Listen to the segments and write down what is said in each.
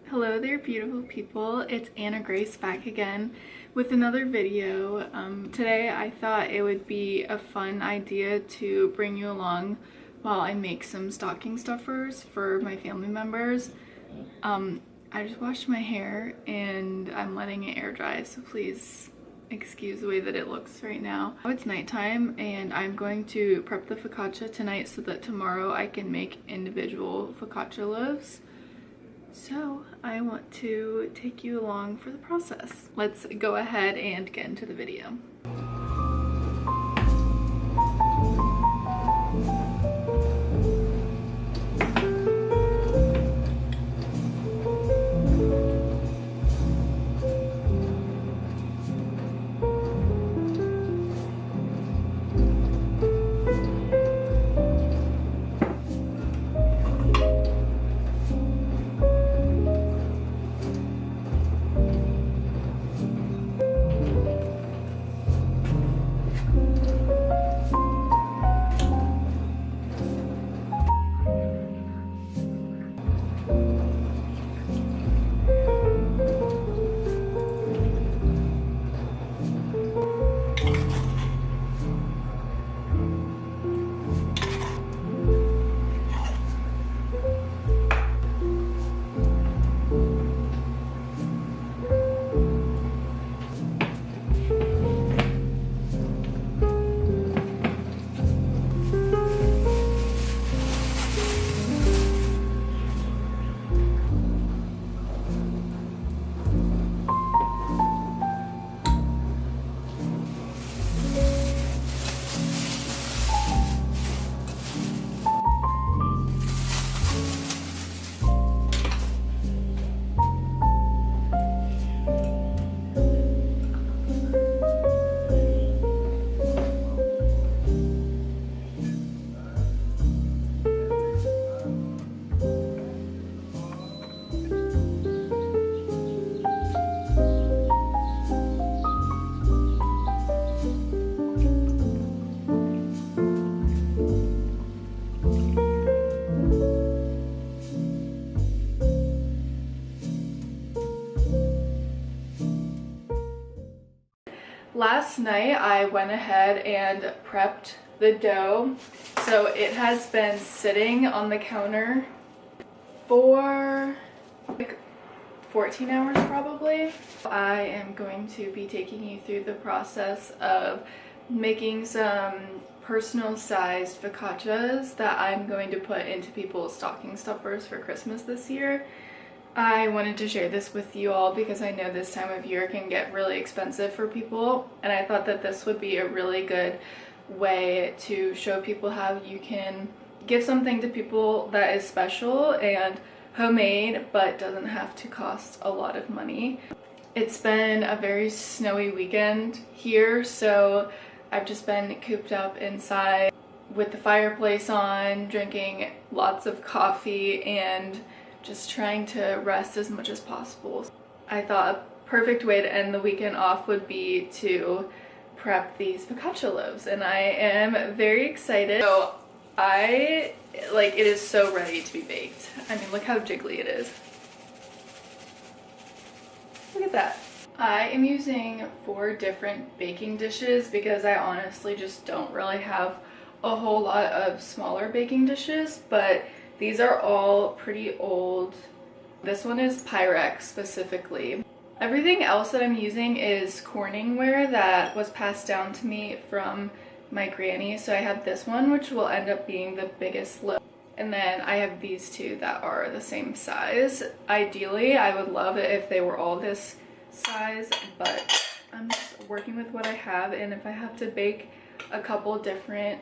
Hello there, beautiful people. It's Anna Grace back again with another video. Today I thought it would be a fun idea to bring you along while I make some stocking stuffers for my family members. I just washed my hair and I'm letting it air dry, so please excuse the way that it looks right now. It's nighttime and I'm going to prep the focaccia tonight so that tomorrow I can make individual focaccia loaves. So I want to take you along for the process. Let's go ahead and get into the video. Last night I went ahead and prepped the dough, so it has been sitting on the counter for like 14 hours probably. I am going to be taking you through the process of making some personal sized focaccias that I'm going to put into people's stocking stuffers for Christmas this year. I wanted to share this with you all because I know this time of year can get really expensive for people, and I thought that this would be a really good way to show people how you can give something to people that is special and homemade but doesn't have to cost a lot of money. It's been a very snowy weekend here, so I've just been cooped up inside with the fireplace on, drinking lots of coffee and just trying to rest as much as possible. I thought a perfect way to end the weekend off would be to prep these focaccia loaves, and I am very excited. So it is so ready to be baked. I mean, look how jiggly it is. Look at that. I am using 4 different baking dishes because I honestly just don't really have a whole lot of smaller baking dishes, but these are all pretty old. This one is Pyrex specifically. Everything else that I'm using is Corningware that was passed down to me from my granny. So I have this one, which will end up being the biggest loaf. And then I have these 2 that are the same size. Ideally, I would love it if they were all this size, but I'm just working with what I have. And if I have to bake a couple different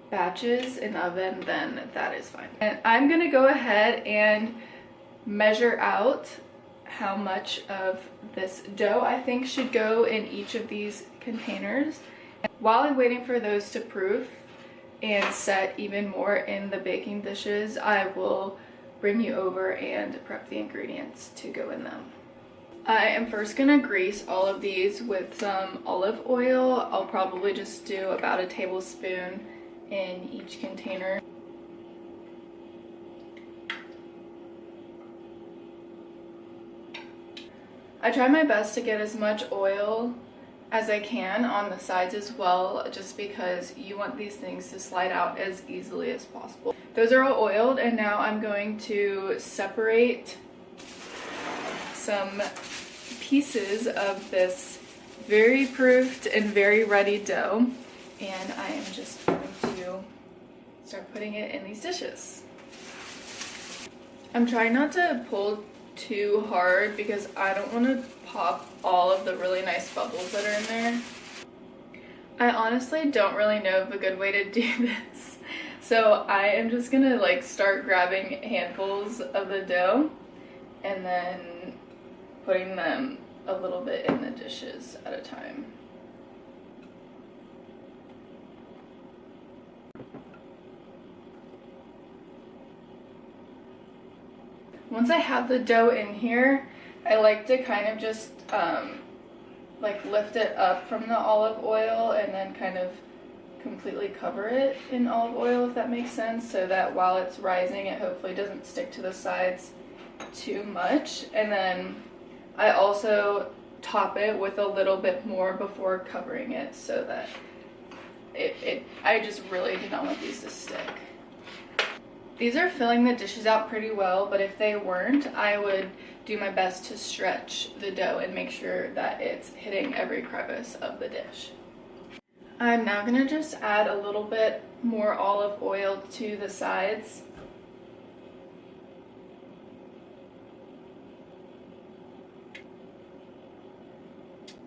batches in oven, then that is fine. And I'm gonna go ahead and measure out how much of this dough I think should go in each of these containers, While I'm waiting for those to proof and set even more in the baking dishes, I will bring you over and prep the ingredients to go in them. I am first gonna grease all of these with some olive oil. I'll probably just do about a tablespoon in each container. I try my best to get as much oil as I can on the sides as well, just because you want these things to slide out as easily as possible. Those are all oiled, and now I'm going to separate some pieces of this very proofed and very ready dough, and I am just going to start putting it in these dishes. I'm trying not to pull too hard because I don't want to pop all of the really nice bubbles that are in there. I honestly don't really know of a good way to do this, so I am just gonna like start grabbing handfuls of the dough and then putting them a little bit in the dishes at a time. Once I have the dough in here, I like to kind of just like lift it up from the olive oil and then kind of completely cover it in olive oil, if that makes sense, so that while it's rising it hopefully doesn't stick to the sides too much. And then I also top it with a little bit more before covering it so that I just really do not want these to stick. These are filling the dishes out pretty well, but if they weren't, I would do my best to stretch the dough and make sure that it's hitting every crevice of the dish. I'm now gonna just add a little bit more olive oil to the sides.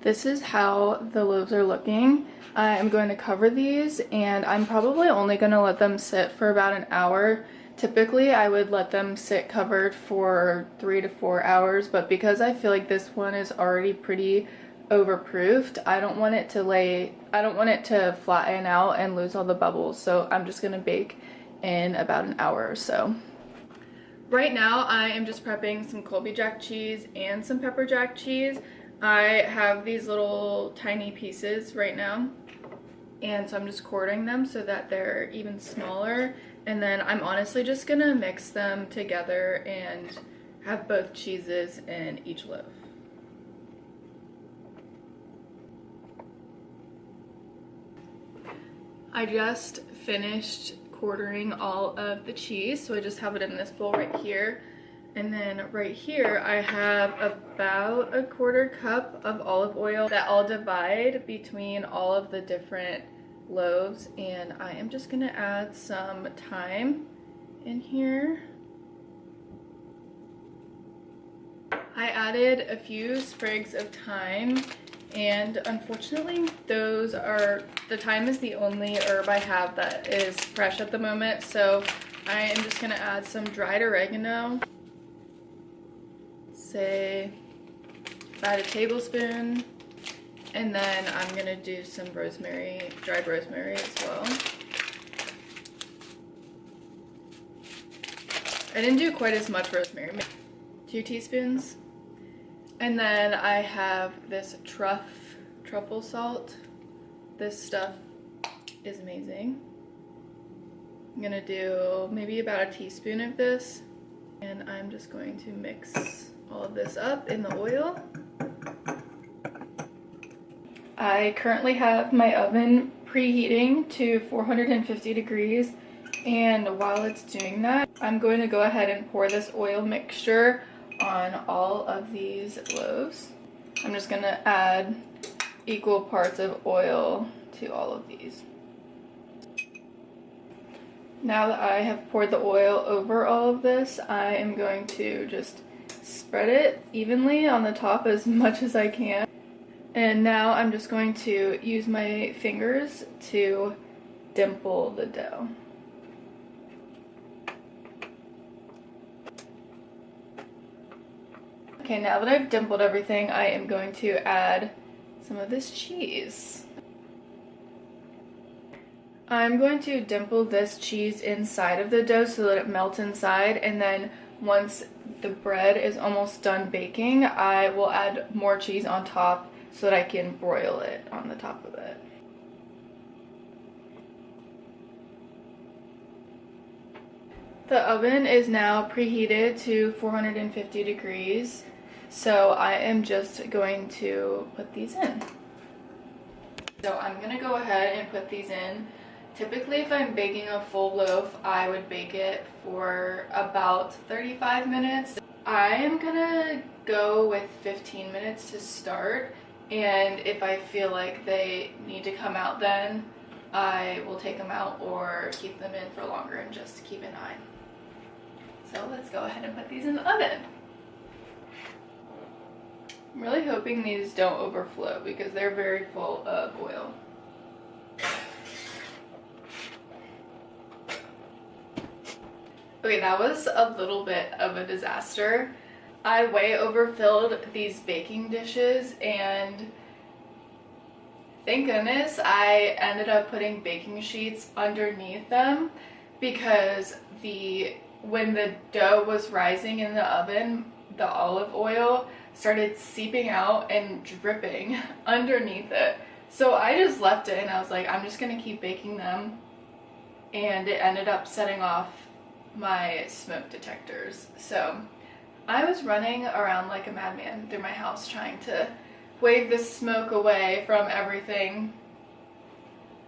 This is how the loaves are looking. I'm going to cover these, and I'm probably only going to let them sit for about an hour. Typically I would let them sit covered for 3 to 4 hours, but because I feel like this one is already pretty overproofed, I don't want it to flatten out and lose all the bubbles, so I'm just going to bake in about an hour or so. Right now I am just prepping some Colby Jack cheese and some pepper jack cheese. I have these little tiny pieces right now, and so I'm just quartering them so that they're even smaller, and then I'm honestly just gonna mix them together and have both cheeses in each loaf. I just finished quartering all of the cheese, so I just have it in this bowl right here. And then right here I have about a 1/4 cup of olive oil that I'll divide between all of the different loaves, and I am just gonna add some thyme in here. I added a few sprigs of thyme, and unfortunately the thyme is the only herb I have that is fresh at the moment, so I am just gonna add some dried oregano. Say about a tablespoon, and then I'm gonna do some rosemary, dried rosemary as well. I didn't do quite as much rosemary, 2 teaspoons. And then I have this truffle salt. This stuff is amazing. I'm gonna do maybe about a teaspoon of this, and I'm just going to mix all of this up in the oil. I currently have my oven preheating to 450 degrees, and while it's doing that, I'm going to go ahead and pour this oil mixture on all of these loaves. I'm just going to add equal parts of oil to all of these. Now that I have poured the oil over all of this, I am going to just spread it evenly on the top as much as I can. And now I'm just going to use my fingers to dimple the dough. Okay, now that I've dimpled everything, I am going to add some of this cheese. I'm going to dimple this cheese inside of the dough so that it melts inside, and then once the bread is almost done baking, I will add more cheese on top so that I can broil it on the top of it. The oven is now preheated to 450 degrees, so I am just going to put these in. So I'm going to go ahead and put these in. Typically, if I'm baking a full loaf, I would bake it for about 35 minutes. I am gonna go with 15 minutes to start, and if I feel like they need to come out then, I will take them out or keep them in for longer and just keep an eye. So let's go ahead and put these in the oven. I'm really hoping these don't overflow because they're very full of oil. Okay, that was a little bit of a disaster. I way overfilled these baking dishes, and thank goodness I ended up putting baking sheets underneath them, because when the dough was rising in the oven, the olive oil started seeping out and dripping underneath it. So I just left it and I was like, I'm just gonna keep baking them, and it ended up setting off my smoke detectors. So I was running around like a madman through my house trying to wave the smoke away from everything.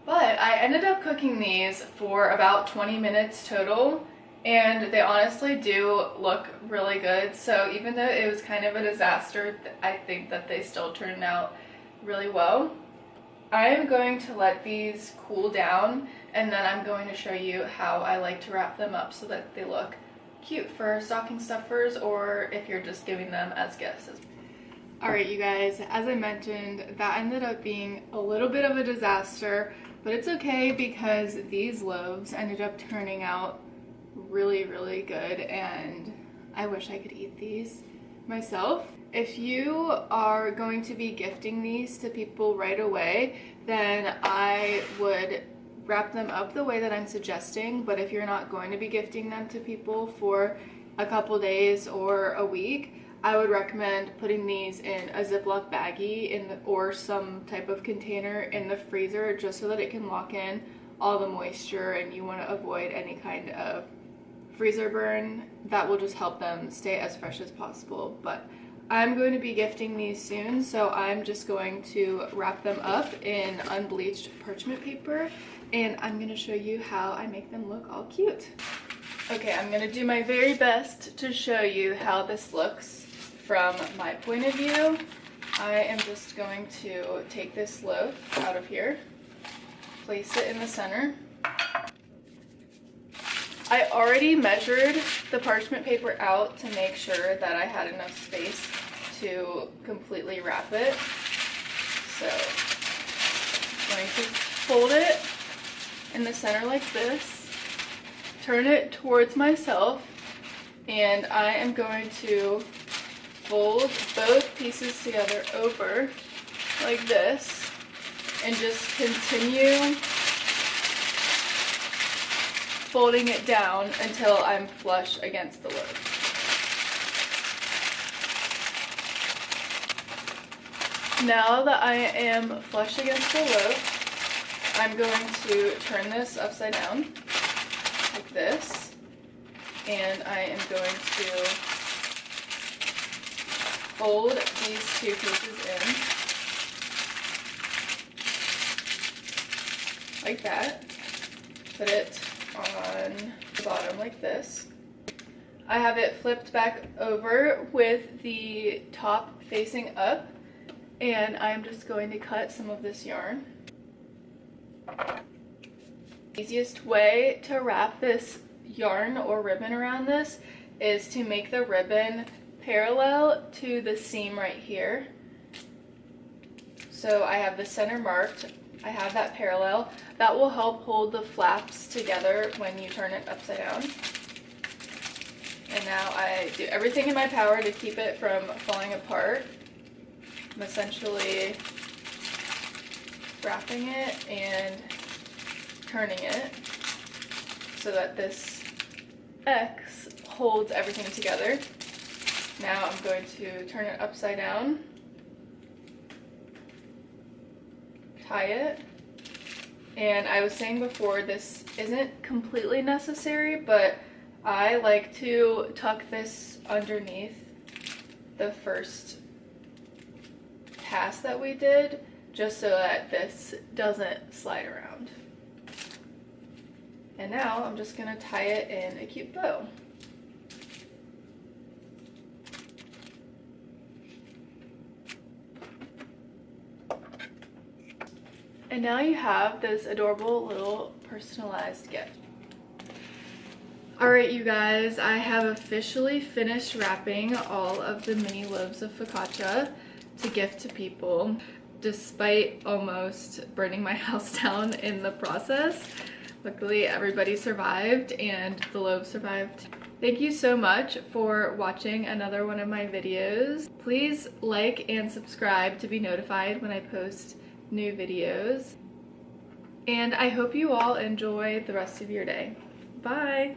But I ended up cooking these for about 20 minutes total, and they honestly do look really good. So even though it was kind of a disaster, I think that they still turned out really well. I am going to let these cool down, and then I'm going to show you how I like to wrap them up so that they look cute for stocking stuffers, or if you're just giving them as gifts. Alright you guys, as I mentioned, that ended up being a little bit of a disaster, but it's okay because these loaves ended up turning out really, really good, and I wish I could eat these myself. If you are going to be gifting these to people right away, then I would wrap them up the way that I'm suggesting. But if you're not going to be gifting them to people for a couple days or a week, I would recommend putting these in a Ziploc baggie or some type of container in the freezer, just so that it can lock in all the moisture, and you want to avoid any kind of freezer burn. That will just help them stay as fresh as possible. But I'm going to be gifting these soon, so I'm just going to wrap them up in unbleached parchment paper, and I'm going to show you how I make them look all cute. Okay, I'm going to do my very best to show you how this looks from my point of view. I am just going to take this loaf out of here, place it in the center. I already measured the parchment paper out to make sure that I had enough space to completely wrap it. So I'm going to fold it in the center like this, turn it towards myself, and I am going to fold both pieces together over like this and just continue folding it down until I'm flush against the loaf. Now that I am flush against the loaf, I'm going to turn this upside down like this, and I am going to fold these two pieces in like that, put it on the bottom like this. I have it flipped back over with the top facing up, and I'm just going to cut some of this yarn. The easiest way to wrap this yarn or ribbon around this is to make the ribbon parallel to the seam right here. So I have the center marked, I have that parallel. That will help hold the flaps together when you turn it upside down. And now I do everything in my power to keep it from falling apart. I'm essentially wrapping it and turning it so that this X holds everything together. Now I'm going to turn it upside down, tie it, and I was saying before this isn't completely necessary, but I like to tuck this underneath the first pass that we did, just so that this doesn't slide around. And now I'm just gonna tie it in a cute bow. And now you have this adorable little personalized gift. Alright you guys, I have officially finished wrapping all of the mini loaves of focaccia to gift to people, despite almost burning my house down in the process. Luckily everybody survived and the loaves survived. Thank you so much for watching another one of my videos. Please like and subscribe to be notified when I post new videos. And I hope you all enjoy the rest of your day. Bye!